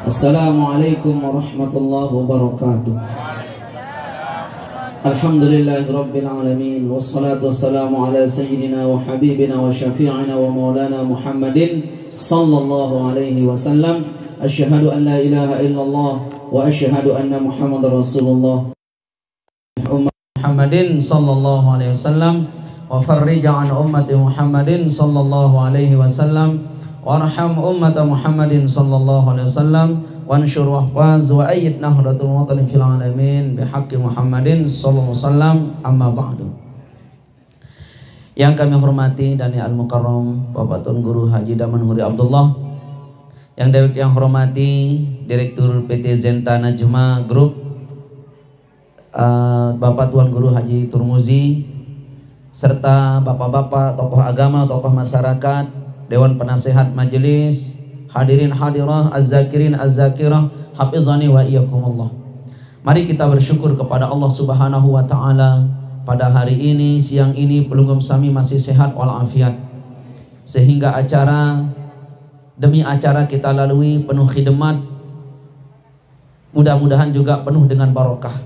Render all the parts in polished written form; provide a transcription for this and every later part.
Assalamualaikum warahmatullahi wabarakatuh. Alhamdulillahi rabbil alamin, wassalatu wassalamu ala sayyidina wa habibina wa syafi'ina wa maulana Muhammadin sallallahu alaihi wasallam. Asyhadu an la ilaha illallah wa asyhadu anna Muhammadar Rasulullah. Muhammadin sallallahu alaihi wasallam wa farrij an ummati Muhammadin sallallahu alaihi wasallam. Warham ummat Muhammadin sallallahu alaihi wasallam wansyur wahfaz wa ayyid nahdatul mutalin fil alamin bihaqqi Muhammadin sallallahu alaihi wasallam, amma ba'du. Yang kami hormati dan yang al-mukarram Bapak Tuan Guru Haji Daman Huri Abdullah, yang hormati Direktur PT Zenta Najma Group, Bapak Tuan Guru Haji Turmuzi, serta bapak-bapak tokoh agama, tokoh masyarakat, Dewan Penasehat Majelis, hadirin hadirah, az-zakirin az-zakirah, hafizani wa iyyakumullah. Mari kita bersyukur kepada Allah Subhanahu wa taala pada hari ini, siang ini pelunggum sami masih sehat walafiat, sehingga acara demi acara kita lalui penuh khidmat, mudah-mudahan juga penuh dengan barokah.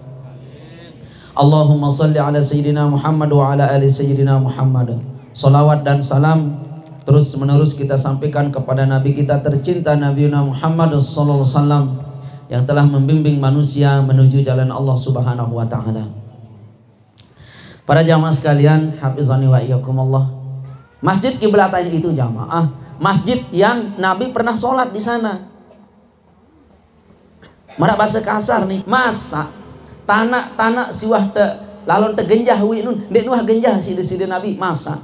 Allahumma salli ala sayyidina Muhammad wa ala ali sayyidina Muhammad. Salawat dan salam terus menerus kita sampaikan kepada Nabi kita tercinta, Nabi Muhammad sallallahu alaihi wasallam, yang telah membimbing manusia menuju jalan Allah Subhanahu wa taala. Para jamaah sekalian, hafizani wa iyyakumullah. Masjid Qiblatain itu jamaah, masjid yang Nabi pernah sholat di sana. Mara bahasa kasar nih, masa tanah siwah lalon tegenjah wi nun dek nuah genjah si Nabi, masa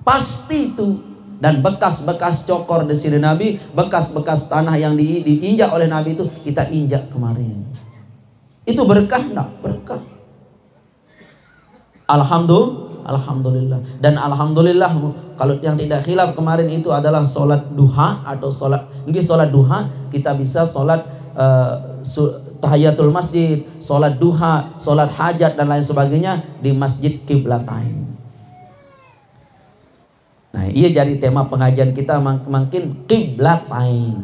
pasti itu. Dan bekas-bekas cokor di sini Nabi, bekas-bekas tanah yang diinjak oleh Nabi itu kita injak kemarin. Itu berkah enggak? Berkah. Alhamdulillah. Dan alhamdulillah kalau yang tidak khilaf kemarin itu adalah sholat duha atau sholat duha, kita bisa sholat tahiyatul masjid, sholat duha, sholat hajat dan lain sebagainya di Masjid Qiblatain. Nah, iya jadi tema pengajian kita makin Qiblatain.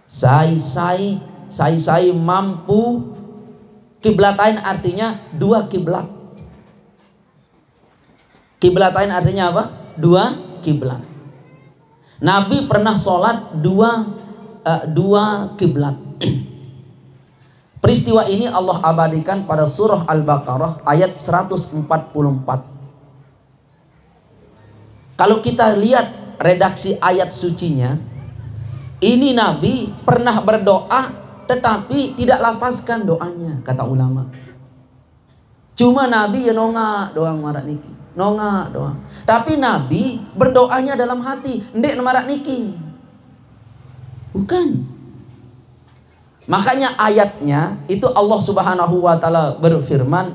Sai mampu. Qiblatain artinya dua kiblat. Qiblatain artinya apa? Dua kiblat. Nabi pernah sholat dua kiblat. Peristiwa ini Allah abadikan pada surah Al-Baqarah ayat 144. Kalau kita lihat redaksi ayat sucinya, ini Nabi pernah berdoa tetapi tidak lafazkan doanya, kata ulama. Cuma Nabi ya nonga doang marak niki, nonga doang. Tapi Nabi berdoanya dalam hati, ndek marak niki. Bukan. Makanya ayatnya itu Allah Subhanahu wa taala berfirman,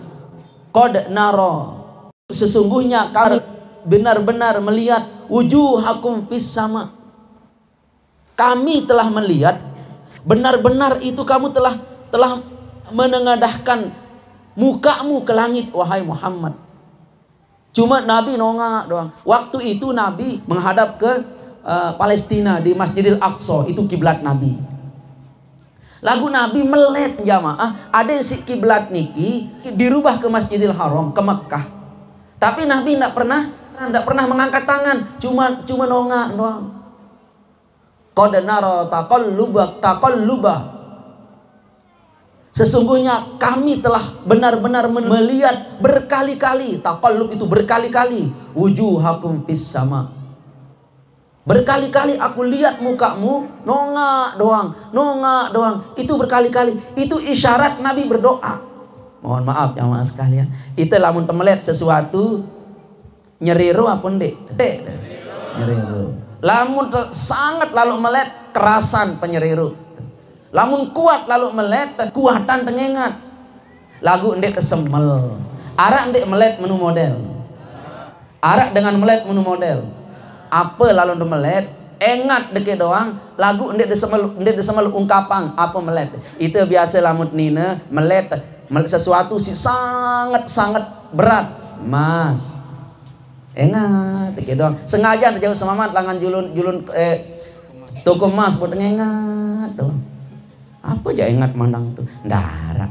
qad nara, sesungguhnya kami benar-benar melihat wujuhakum fis sama. Kami telah melihat benar-benar itu kamu telah menengadahkan mukamu ke langit wahai Muhammad. Cuma Nabi nongak doang. Waktu itu Nabi menghadap ke Palestina di Masjidil Aqsa, itu kiblat Nabi. Lagu Nabi melet jamaah, ada si kiblat niki dirubah ke Masjidil Haram, ke Mekah. Tapi Nabi tidak pernah mengangkat tangan, cuma nongak doang. Qad nara taqalluba. Sesungguhnya kami telah benar-benar melihat berkali-kali, taqallub itu berkali-kali, wujuhakum fis sama. Berkali-kali aku lihat mukamu, nongak doang. Itu berkali-kali. Itu isyarat Nabi berdoa. Mohon maaf ya mas sekalian. Itu lamun temelet sesuatu nyeriru apa ndek? Nyeriru. Lamun sangat lalu melet kerasan penyeriru. Lamun kuat lalu melet kuatan tengengat. Lagu ndek kesemel. Arak ndek melet menu model. Arak dengan melet menu model. Apa lalu melet engat deke doang. Lagu ndek desemel ungkapan apa melet. Itu biasa lamun nina melet sesuatu sih sangat berat, mas. Engat deke doang. Sengaja jauh semangat langan julun Toko emas buat ngengat doang. Apa aja ingat mandang tuh darah.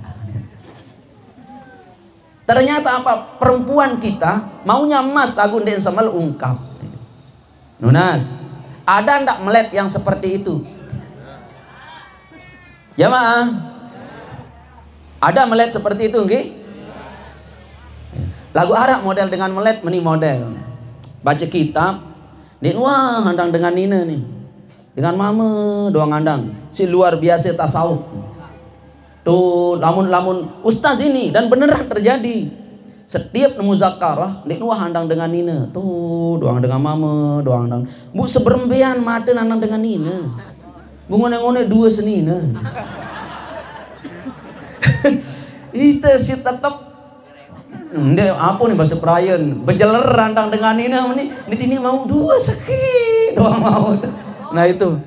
Ternyata apa? Perempuan kita maunya emas lagu den semal ungkap. Nunas, ada ndak melet yang seperti itu? Jamaah, ada melet seperti itu nggih? Lagu Arab model dengan melet meni model. Baca kitab, den wah handang dengan nina nih. Dengan mama doang handang. Si luar biasa tasawuf. Tuh lamun ustaz ini dan beneran terjadi. Setiap nemu zakarah, nek nuah handang dengan nina. Tuh doang dengan mama, doang handang. Bu seberempean mata handang dengan nina. Bu ngone-ngone dua senina. Itu si tetap ndek apa nih bahasa Prayan bejeler handang dengan nina ini mau dua sakit doang mau. Nah itu.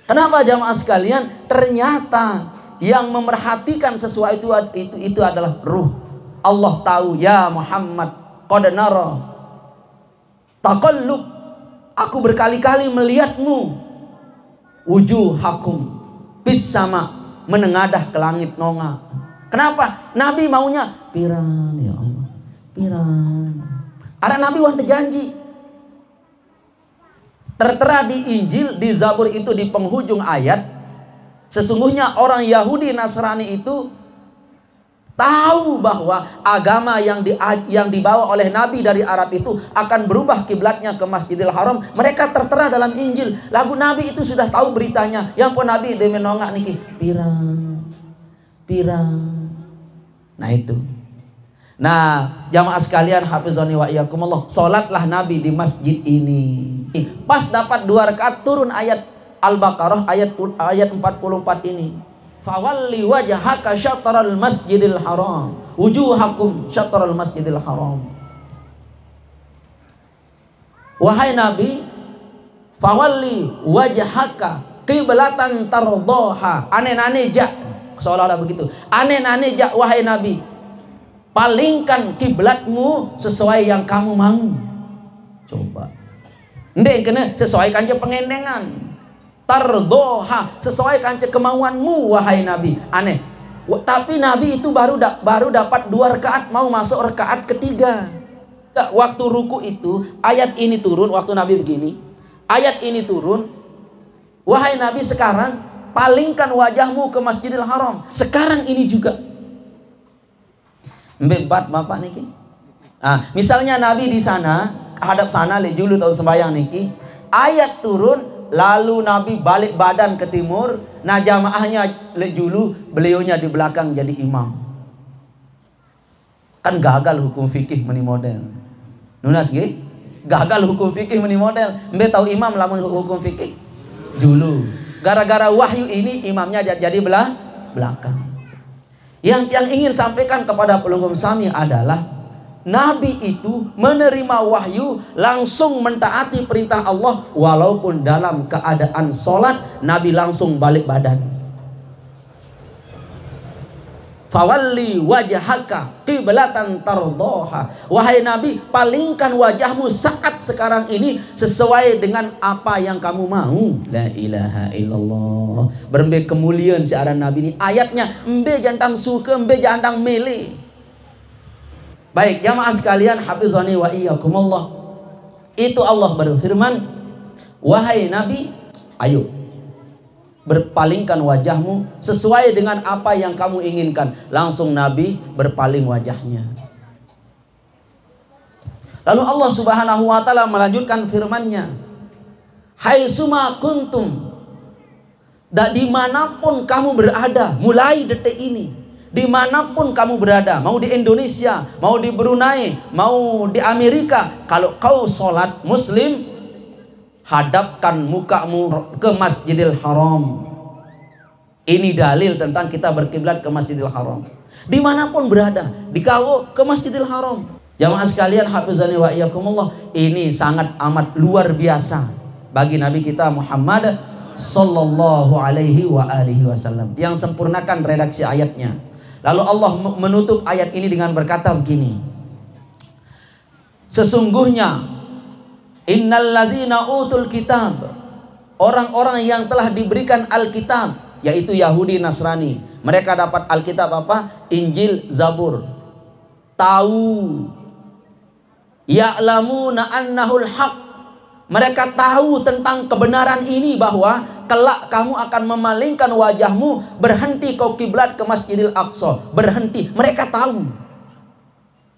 Kenapa jamaah sekalian? Ternyata yang memerhatikan sesuatu itu adalah ruh. Allah tahu, ya Muhammad qad nara taqallub, aku berkali-kali melihatmu wujuhakum bis sama, menengadah ke langit nonga. Kenapa? Nabi maunya piran ya Allah, piran. Ada Nabi wan janji. Tertera di Injil, di Zabur itu di penghujung ayat, sesungguhnya orang Yahudi Nasrani itu tahu bahwa agama yang dibawa oleh Nabi dari Arab itu akan berubah kiblatnya ke Masjidil Haram. Mereka tertera dalam Injil. Lagu Nabi itu sudah tahu beritanya. Yang pun Nabi dia menongak niki pirang. Nah itu. Nah, jamaah sekalian hafizani wa iyyakumullah, salatlah Nabi di masjid ini. Pas dapat 2 rakaat turun ayat Al-Baqarah ayat 44 ini. Fawalli wajhaka syatral masjidil haram, wujuhakum syatral masjidil haram. Wahai Nabi, fawalli wajhaka qiblatan tardaha. Aneh-aneh ja, seolah-olah begitu. Aneh-aneh ja wahai Nabi, palingkan kiblatmu sesuai yang kamu mau. Coba. Ndek kena sesuaikan je pengendengan. Tardoha, sesuaikan je kemauanmu wahai Nabi. Aneh. Tapi Nabi itu baru dapat 2 rakaat, mau masuk rakaat ketiga. Waktu ruku itu ayat ini turun, waktu Nabi begini. Ayat ini turun. Wahai Nabi, sekarang palingkan wajahmu ke Masjidil Haram. Sekarang ini juga. Bebat bapak niki. Misalnya Nabi di sana, hadap sana le julu tahun sembahyang niki. Ayat turun, lalu Nabi balik badan ke timur. Nah jamaahnya le julu, beliaunya di belakang jadi imam. Kan gagal hukum fikih meni model. Nunas nggih? Gagal hukum fikih meni model. Mbe tahu imam lamun hukum fikih? Julu. Gara-gara wahyu ini imamnya jadi belakang. Yang ingin sampaikan kepada pelungkum sami adalah Nabi itu menerima wahyu langsung mentaati perintah Allah, walaupun dalam keadaan sholat Nabi langsung balik badan. Fawalli wajhaka qiblatan tardoha. Wahai Nabi, palingkan wajahmu saat sekarang ini sesuai dengan apa yang kamu mau. La ilaha illallah. Berembe kemuliaan si aran Nabi ini. Ayatnya embe jantang suka, embe jantang mele. Baik jamaah sekalian hafizani wa iyyakumullah. Itu Allah berfirman, wahai Nabi, ayo berpalingkan wajahmu sesuai dengan apa yang kamu inginkan. Langsung Nabi berpaling wajahnya. Lalu Allah Subhanahu wa taala melanjutkan firman-Nya, haitsuma kuntum, dimanapun kamu berada mulai detik ini, dimanapun kamu berada, mau di Indonesia, mau di Brunei, mau di Amerika, kalau kau sholat muslim, hadapkan mukamu ke Masjidil Haram. Ini dalil tentang kita berkiblat ke Masjidil Haram. Dimanapun berada, dikau ke Masjidil Haram. Jamaah sekalian hafizani wa iyyakumullah, ini sangat amat luar biasa bagi Nabi kita Muhammad sallallahu alaihi wa alihi wasallam yang sempurnakan redaksi ayatnya. Lalu Allah menutup ayat ini dengan berkata begini, sesungguhnya innal ladzina utul kitab orang-orang yang telah diberikan Alkitab, yaitu Yahudi Nasrani. Mereka dapat Alkitab apa? Injil, Zabur. Tahu, ya'lamuna annahul haq. Mereka tahu tentang kebenaran ini, bahwa kelak kamu akan memalingkan wajahmu, berhenti kau kiblat ke Masjidil Aqsa, berhenti. Mereka tahu.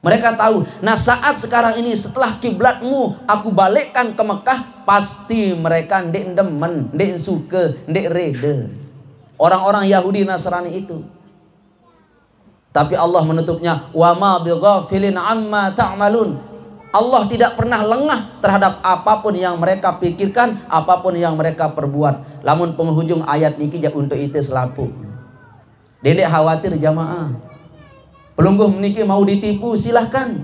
Mereka tahu. Nah, saat sekarang ini setelah kiblatmu aku balikkan ke Mekah, pasti mereka ndek demen, ndek suka, ndek reda. Orang-orang Yahudi Nasrani itu. Tapi Allah menutupnya, wa ma bighafilin amma ta'malun. Allah tidak pernah lengah terhadap apapun yang mereka pikirkan, apapun yang mereka perbuat. Lamun penghujung ayat niki jak untuk itu selapu. Dedek khawatir jamaah. Pelungguh meniki mau ditipu, silahkan.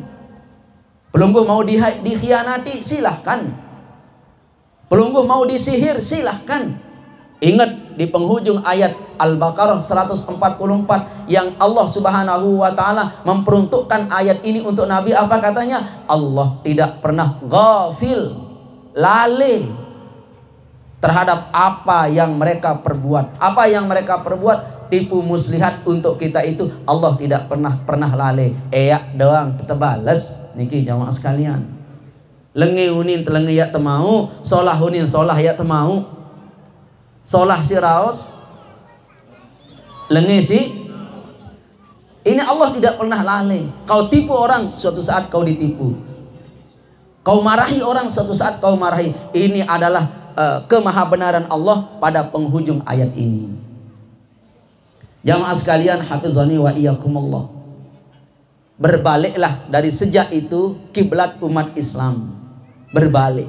Pelungguh mau dikhianati, silahkan. Pelungguh mau disihir, silahkan. Ingat di penghujung ayat Al-Baqarah 144 yang Allah Subhanahu wa taala memperuntukkan ayat ini untuk Nabi, apa katanya? Allah tidak pernah ghafil, lalai terhadap apa yang mereka perbuat. Apa yang mereka perbuat, tipu muslihat untuk kita itu, Allah tidak pernah lalai. Eyak doang tetebales niki jamaah sekalian. Lengi unin telengi ya temau, solah unin solah ya temau. Solah si raos, lengi si. Ini Allah tidak pernah lalai. Kau tipu orang, suatu saat kau ditipu. Kau marahi orang, suatu saat kau marahi. Ini adalah kemahabenaran Allah pada penghujung ayat ini. Jamaah sekalian, hafizani wa iyyakumullah. Berbaliklah dari sejak itu kiblat umat Islam. Berbalik.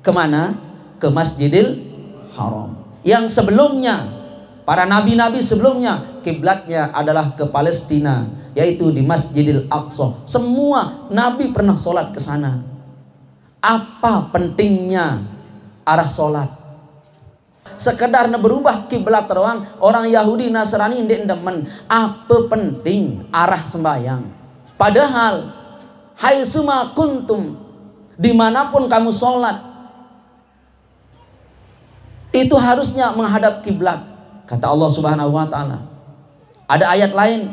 Kemana? Ke Masjidil Haram. Yang sebelumnya, para nabi-nabi sebelumnya, kiblatnya adalah ke Palestina, yaitu di Masjidil Aqsa. Semua nabi pernah sholat ke sana. Apa pentingnya arah sholat? Sekedar berubah kiblat doang. Orang Yahudi Nasrani ndek demen. Apa penting arah sembahyang? Padahal haitsuma kuntum, dimanapun kamu sholat, itu harusnya menghadap kiblat. Kata Allah Subhanahu wa taala. Ada ayat lain,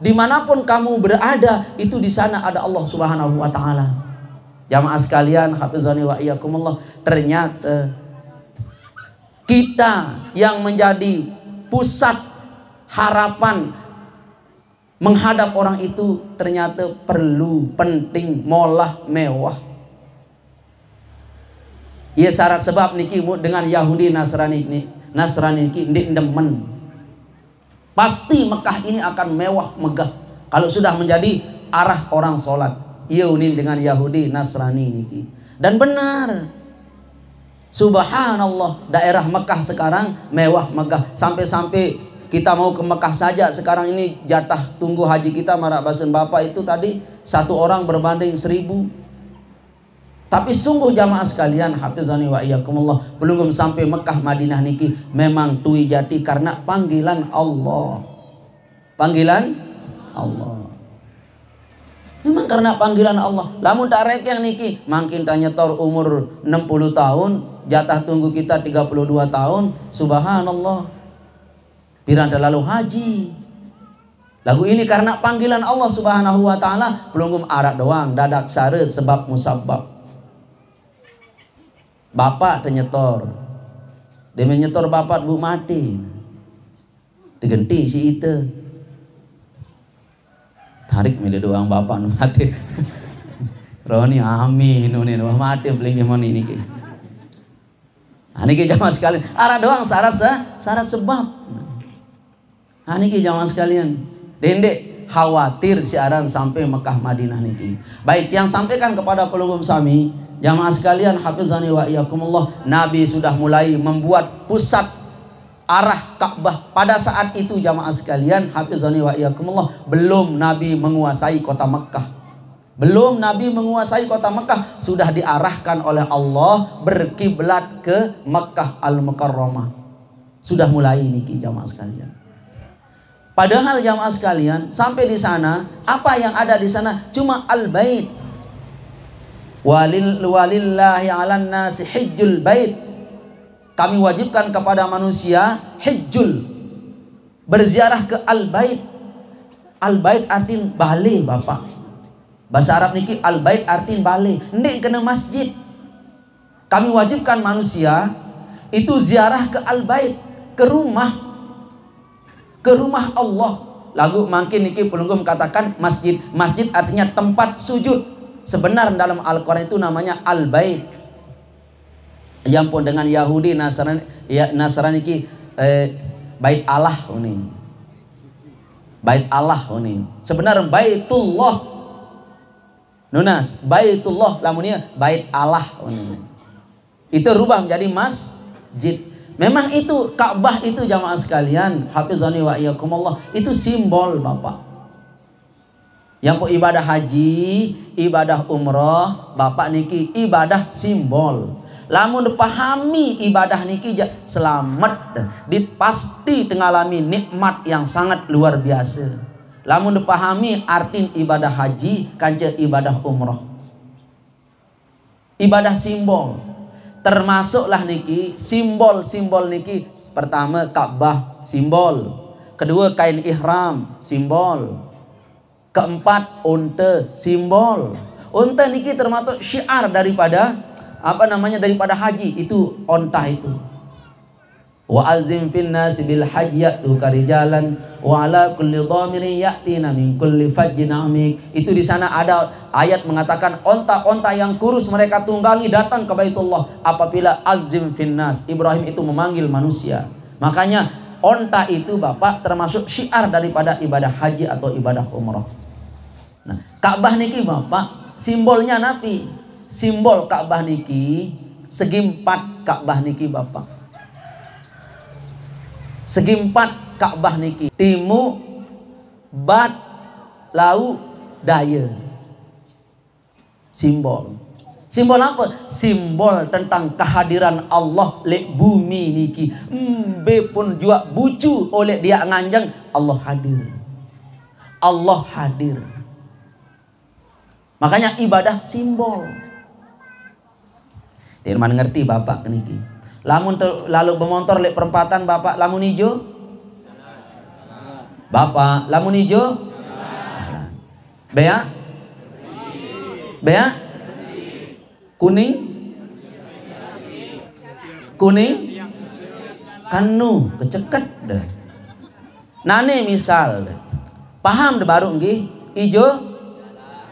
dimanapun kamu berada, itu di sana ada Allah Subhanahu wa taala. Jamaah sekalian, hafizani wa iyyakumullah, ternyata kita yang menjadi pusat harapan menghadap orang itu ternyata perlu, penting, molah, mewah. Ia syarat sebab niki dengan Yahudi Nasrani niki ndik demen. Pasti Mekah ini akan mewah megah kalau sudah menjadi arah orang sholat. Ia unin dengan Yahudi Nasrani niki. Dan benar, subhanallah, daerah Mekah sekarang mewah megah. Sampai-sampai kita mau ke Mekah saja sekarang ini, jatah tunggu haji kita marak basen bapak itu tadi 1 orang berbanding 1000. Tapi sungguh jamaah sekalian, hafizani wa iyyakumullah, belum sampai Mekah Madinah niki memang tui jati karena panggilan Allah. Panggilan Allah. Memang karena panggilan Allah. Lamun tak rekeng niki makin tanya tor umur 60 tahun, jatah tunggu kita 32 tahun. Subhanallah. Piranda lalu haji. Lagu ini karena panggilan Allah Subhanahu wa taala, pelunggum arak doang, dadak sare sebab musabab. Bapak tenyetor, dia menyetor bapak bu mati, digenti si itu, tarik milih doang bapak nu mati, Roni amin nunin wah mati beli gimana ini ki, ini jamaah sekalian, arah doang syarat sebab, ini jamaah sekalian, dendek khawatir siaran sampai Mekah Madinah niki. Baik, yang sampaikan kepada pelunggung sami. Jamaah sekalian, hafizani wa iyyakumullah, Nabi sudah mulai membuat pusat arah Ka'bah. Pada saat itu jamaah sekalian, hafizani wa iyyakumullah, belum Nabi menguasai kota Mekah. Belum Nabi menguasai kota Mekah, sudah diarahkan oleh Allah berkiblat ke Mekah Al-Mukarramah. Sudah mulai niki jamaah sekalian. Padahal jamaah sekalian, sampai di sana, apa yang ada di sana? Cuma Al-Bait. Walillahi 'alan nasi hajjul bait. kami wajibkan kepada manusia hijjul, berziarah ke Al-Bait. Al-Bait artin bale Bapak. Bahasa Arab niki Al-Bait artin bale, ndek kena masjid. Kami wajibkan manusia itu ziarah ke Al-Bait, ke rumah Allah. Lagu makin niki pelunggum katakan masjid. Masjid artinya tempat sujud. Sebenar dalam Al-Quran itu namanya Al-Bait. Yang pun dengan Yahudi Nasrani ki Bait Allah ini. Bait Allah ini. Sebenarnya Baitullah. Nunas, Baitullah lamunnya Bait Allah ini. Itu rubah menjadi masjid. Memang itu Ka'bah itu jamaah sekalian, hafizani wa iyyakumullah, itu simbol Bapak. Yang pun ibadah haji, ibadah umrah, Bapak niki ibadah simbol. Lamun dipahami ibadah niki selamat, pasti tengalami nikmat yang sangat luar biasa. Lamun dipahami artin ibadah haji kanca ibadah umrah. Ibadah simbol. Termasuklah niki simbol-simbol niki. Pertama Ka'bah simbol. Kedua kain ihram simbol. Keempat unta simbol. Unta niki termasuk syiar daripada daripada haji, itu onta itu. Wa azim fin nasi bil hajji ya'tuka rijalan wa ala kulli dhamirin ya'tina min kulli fajjin amik. Itu di sana ada ayat mengatakan onta-onta yang kurus mereka tunggangi datang ke Baitullah apabila azim fin nas. Ibrahim itu memanggil manusia. Makanya onta itu Bapak termasuk syiar daripada ibadah haji atau ibadah umrah. Nah, Ka'bah niki Bapak simbolnya Nabi. Simbol Ka'bah niki segi empat. Ka'bah niki Bapak segi empat. Ka'bah niki timu, bat, lau, daya. Simbol apa? Simbol tentang kehadiran Allah lek bumi niki. Be pun juga bucu oleh dia nganjang, Allah hadir. Allah hadir. Makanya ibadah simbol. Firman ngerti Bapak niki. Lamun lalu bermotor lek perempatan Bapak lamun hijau. Bapak lamun hijau. Bea? Bea? Kuning? Kuning? Kanu keceket dah. Nane misal paham dah baru nggih? Hijau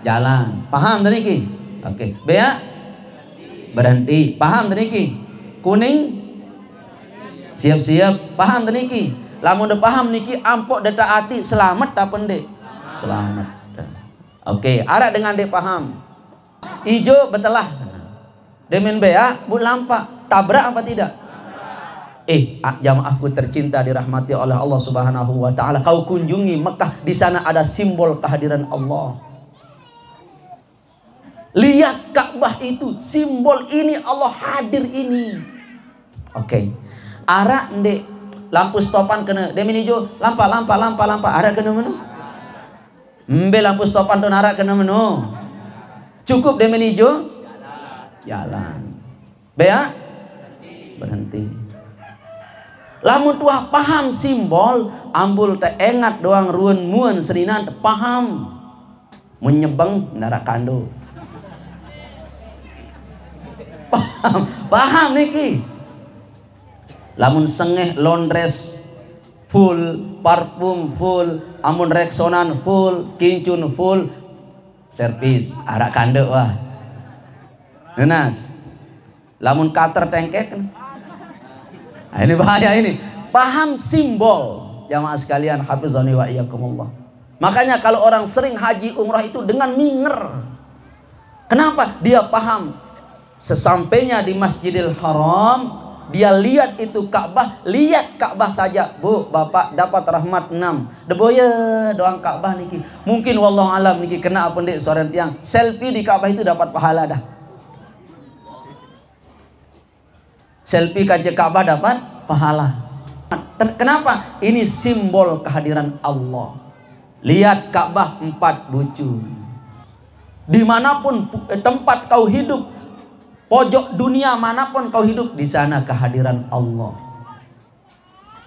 jalan. Paham dah niki? Oke. Bea? Berhenti. Paham tadi ki? Kuning siap-siap. Paham tadi ki? Lamun udah paham niki ampok data hati selamat tak pendek? Selamat. Oke, arak dengan dek paham. Ijo betelah. Demen bea bu lampak. Tabrak apa tidak? Jamaahku tercinta dirahmati oleh Allah Subhanahu wa taala. Kau kunjungi Mekah, di sana ada simbol kehadiran Allah. Lihat Ka'bah itu simbol ini, Allah hadir ini. Oke. Arak ndek lampu stopan kena demin hijau, lampa. Arak kena mana? Mbe lampu stopan tu arak kena mana? Cukup demin hijau? Jalan. Bea? Berhenti. Lamun tuah paham simbol, ambul teh engat doang ruan muan serinan paham. Menyebeng narak kando. Paham niki. Lamun sengeh laundress full, parfum full, amun reksonan full, kincun full, servis arak kande wah. Nenas. Lamun cutter tengkek. Nah, ini bahaya ini. Paham simbol. Jamaah sekalian hafizani wa iyyakumullah. Makanya kalau orang sering haji umrah itu dengan minger. Kenapa? Dia paham. Sesampainya di Masjidil Haram, dia lihat itu Ka'bah, lihat Ka'bah saja. Bu, Bapak dapat rahmat 6. Deboya doang Ka'bah niki. Mungkin wallahu alam niki kena apa ndek suara tiang. Selfie di Ka'bah itu dapat pahala dah. Selfie kaca Ka'bah dapat pahala. Kenapa? Ini simbol kehadiran Allah. Lihat Ka'bah 4 bucu. Dimanapun tempat kau hidup, Pojok dunia manapun kau hidup, di sana kehadiran Allah.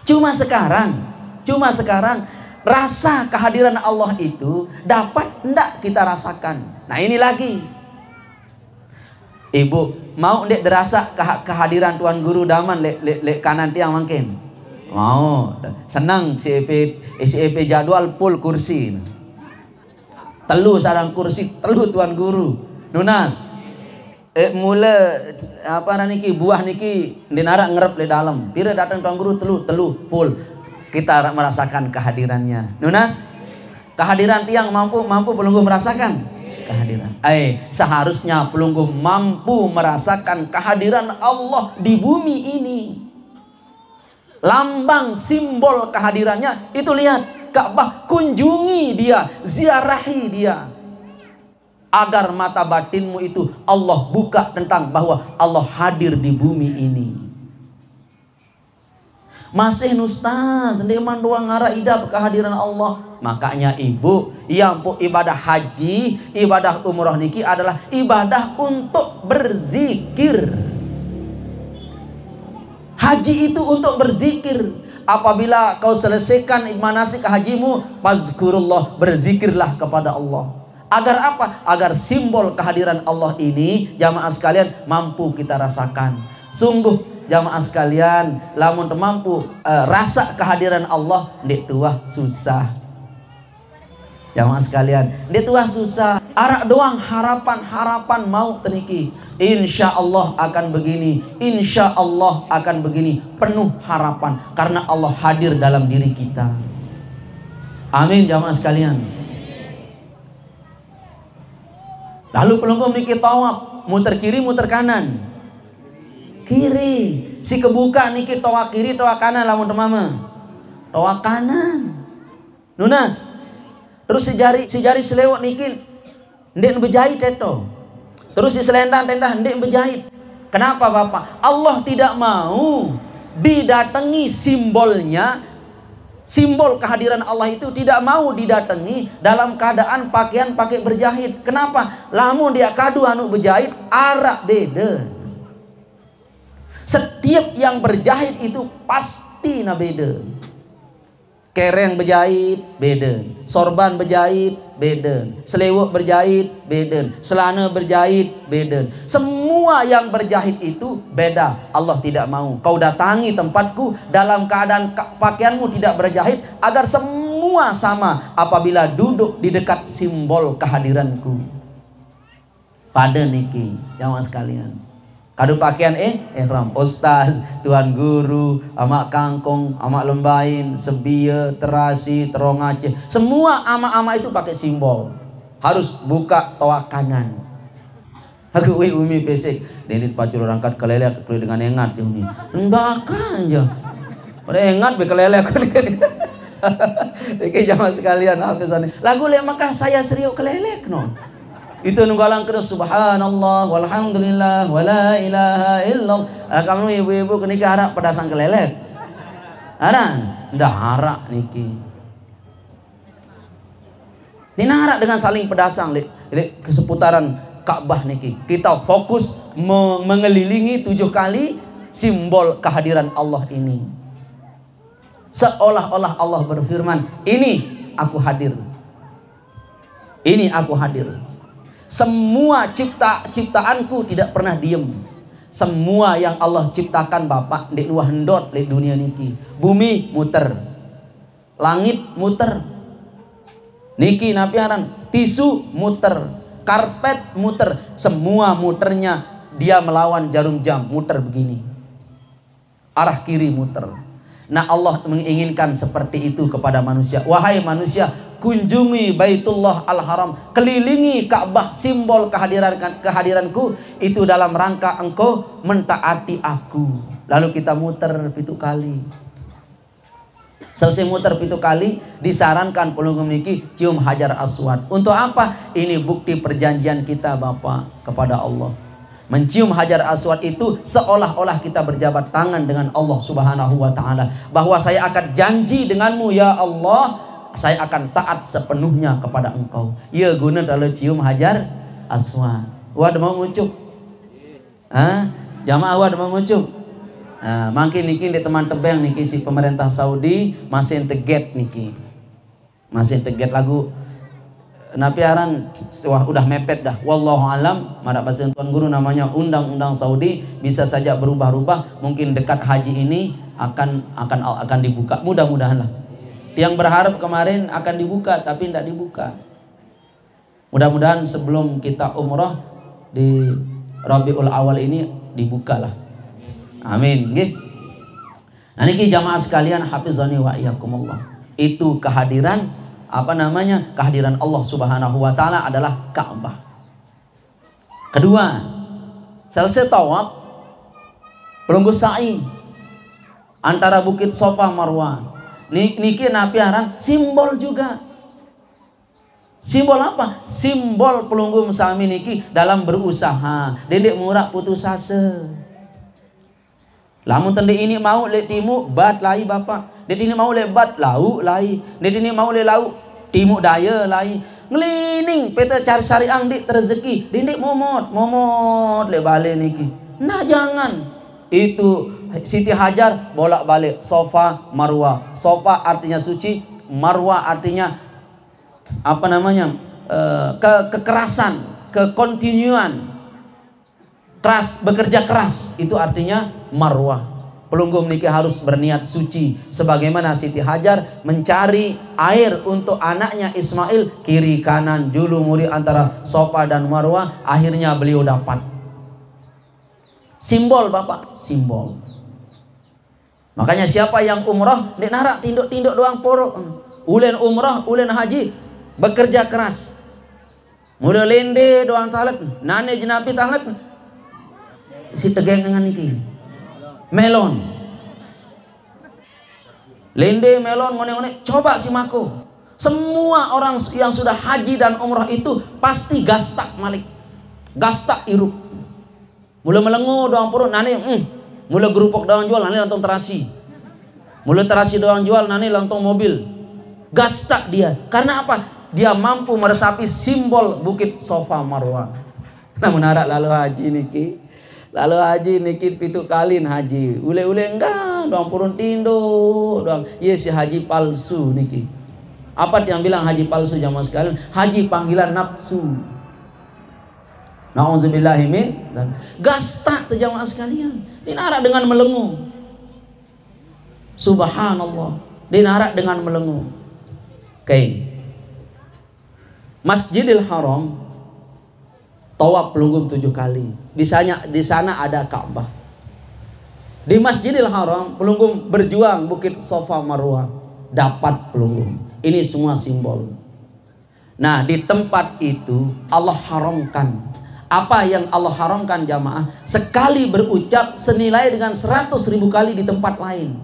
Cuma sekarang rasa kehadiran Allah itu dapat enggak kita rasakan. Nah ini lagi. Ibu mau ndek derasa kehadiran Tuan Guru daman lek kanan tiang mungkin. Mau. Senang si EP jadwal full kursi. Telu sarang kursi, telu Tuan Guru. Nunas. Mula apa niki buah niki dinara ngerep di dalam. Pira datang Tuan Guru telu full. Kita merasakan kehadirannya. Nunas. Kehadiran tiang mampu pelunggu merasakan kehadiran. Seharusnya pelunggu mampu merasakan kehadiran Allah di bumi ini. Lambang simbol kehadirannya itu lihat Ka'bah, kunjungi dia, ziarahi dia. Agar mata batinmu itu Allah buka tentang bahwa Allah hadir di bumi ini. Masih nustaz deman doang ngara idap kehadiran Allah. Makanya ibu yang ibadah haji, ibadah umroh niki adalah ibadah untuk berzikir. Haji itu untuk berzikir. Apabila kau selesaikan manasik hajimu, fazkurullah, berzikirlah kepada Allah. Agar apa? Agar simbol kehadiran Allah ini jamaah sekalian mampu kita rasakan. Sungguh jamaah sekalian, lamun mampu rasa kehadiran Allah, ndek tuah susah. Jamaah sekalian, ndek tuah susah. Arak doang harapan mau teniki. Insya Allah akan begini, insya Allah akan begini. Penuh harapan karena Allah hadir dalam diri kita. Amin jamaah sekalian. Lalu pelunggu niki tawaf, muter kiri muter kanan. Kiri, si kebuka niki toa kiri toa kanan lamun temama. Toa kanan. Nunas. Terus si jari selewat niki ndek bejahit itu. Terus si selendang tentah ndek bejahit. Kenapa Bapak? Allah tidak mau didatangi simbolnya. Simbol kehadiran Allah itu tidak mau didatangi dalam keadaan pakaian pakai berjahit. Kenapa? Lamun dia kadu anu berjahit arak beda. Setiap yang berjahit itu pasti na beda. Kereng berjahit beda, sorban berjahit beda, selewuk berjahit beda, selana berjahit beda. Semua yang berjahit itu beda. Allah tidak mau kau datangi tempatku dalam keadaan pakaianmu tidak berjahit, agar semua sama apabila duduk di dekat simbol kehadiranku. Pada niki jamaah sekalian, kadu pakaian ihram, ustaz, tuan guru, amak kangkung, amak lembain, sebia, terasi, terong Aceh, semua ama-ama itu pakai simbol. Harus buka toa kanan. Aku umi pesek, denit pacul rangkat kelelek dengan engat ya umi. Enggak aja. Pada engat be kelelek. Oke jamaah sekalian, lagu le maka saya serius kelelek non. Itu nunggalang terus subhanallah walhamdulillah wala ilaha illallah. Kamu ibu-ibu kenika harap pedasang kelelek. Aran, ndak harap niki. Dina harap dengan saling pedasang ke seputaran Ka'bah niki. Kita fokus mengelilingi 7 kali simbol kehadiran Allah ini. Seolah-olah Allah berfirman, ini aku hadir. Ini aku hadir. Semua ciptaanku tidak pernah diem. Semua yang Allah ciptakan Bapak di luar hendot di dunia niki. Bumi muter, langit muter, niki napiaran, tisu muter, karpet muter, semua muternya. Dia melawan jarum jam, muter begini, arah kiri muter. Nah Allah menginginkan seperti itu kepada manusia. Wahai manusia, kunjungi Baitullah Al-Haram, kelilingi Ka'bah, simbol kehadiranku itu dalam rangka engkau mentaati aku. Lalu kita muter 7 kali. Selesai muter 7 kali, disarankan pelunggu niki cium Hajar Aswad. Untuk apa? Ini bukti perjanjian kita Bapak kepada Allah. Mencium Hajar Aswad itu seolah-olah kita berjabat tangan dengan Allah Subhanahu wa taala, bahwa saya akan janji denganmu ya Allah, saya akan taat sepenuhnya kepada engkau. Ya guna kalau cium Hajar Aswad. Wah mau ngucuk. Jamaah awak mengucup. Makin niki di teman tebeng niki si pemerintah Saudi masih teget niki. Masih teget lagu napiaran wah udah mepet dah. Wallahu alam, mana bahasa tuan guru namanya undang-undang Saudi bisa saja berubah-ubah. Mungkin dekat haji ini akan dibuka. Mudah-mudahan lah. Yang berharap kemarin akan dibuka tapi tidak dibuka. Mudah-mudahan sebelum kita umrah di Rabiul Awal ini dibukalah. Amin. Nggih. Nah niki jamaah sekalian hafizani wa iyyakumullah. Itu kehadiran kehadiran Allah Subhanahu wa taala adalah Ka'bah. Kedua, selesai tawaf pelungguh sa'i antara Bukit Safa Marwah. Niki napiaran simbol juga. Simbol apa? Simbol pelungguh sami niki dalam berusaha. Dedek murah putus asa. Lamun tende ini mau le timu bat lai bapak. Dedek ini mau le bat lau lai. Dedek ini mau le lau timu daya lai. Ngelining peta cari syariang dik rezeki. Dedek momot le bale niki. Nah jangan. Itu Siti Hajar bolak-balik Safa Marwah. Safa artinya suci, Marwah artinya kekerasan, kekontinuan, keras, bekerja keras. Itu artinya Marwah. Pelungguh niki harus berniat suci sebagaimana Siti Hajar mencari air untuk anaknya Ismail kiri kanan julumuri antara Safa dan Marwah, akhirnya beliau dapat. Simbol bapak, simbol. Makanya siapa yang umrah nek narak tinduk-tinduk doang porok. Ulen umrah, ulen haji bekerja keras. Mula lende doang talat, nane jenapi talat. Si tegengan niki. Melon. Lende melon ngone-ngone coba si mako. Semua orang yang sudah haji dan umrah itu pasti gastak malik. Gastak irup. Mula melengu doang porok nane mula gerupok doang jual nane lantong terasi. Mula terasi doang jual nane lantong mobil. Gastak dia. Karena apa? Dia mampu meresapi simbol Bukit Safa Marwah. Namun harap lalu haji niki. Lalu haji niki pitu kalin haji. Ule-ule enggak, doang purun tindo, doang. Iya si haji palsu niki. Apa yang bilang haji palsu jamaah sekalian? Haji panggilan nafsu. Nauzubillahi min. Gastak jamaah sekalian. Dinarak dengan melengu. Subhanallah. Dinarak dengan melengu. Oke. Masjidil Haram tawaf pelunggum 7 kali. Di sana ada Ka'bah. Di Masjidil Haram pelunggum berjuang Bukit Safa Marwah dapat pelunggum. Ini semua simbol. Nah, di tempat itu Allah haramkan. Apa yang Allah haramkan jamaah? Sekali berucap senilai dengan 100.000 kali di tempat lain.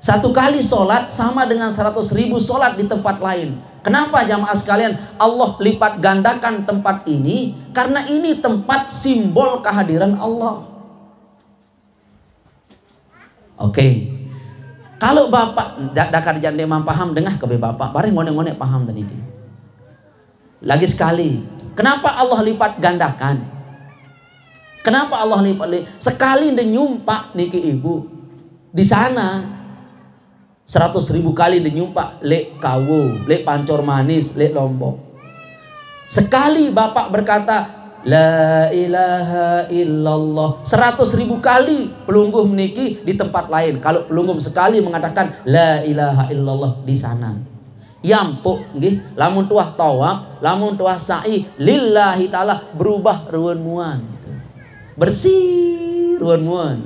Satu kali sholat sama dengan 100.000 sholat di tempat lain. Kenapa jamaah sekalian? Allah lipat gandakan tempat ini karena ini tempat simbol kehadiran Allah. Oke. Kalau bapak dakar jande paham dengah ke bapak, bareng ngone-ngone paham tadi. Lagi sekali, kenapa Allah lipat gandakan? Kenapa Allah lipat? Sekali nyumpak niki ibu di sana 100.000 kali nyumpak lek kawu, lek pancor manis, lek lombok. Sekali bapak berkata la ilaha illallah 100.000 kali pelungguh niki di tempat lain. Kalau pelungguh sekali mengatakan la ilaha illallah di sana. Yampuk nggih, lamun tuah tawaf, lamun tuah sa'i lillahi taala berubah ruwen muan. Bersih ruwen muan.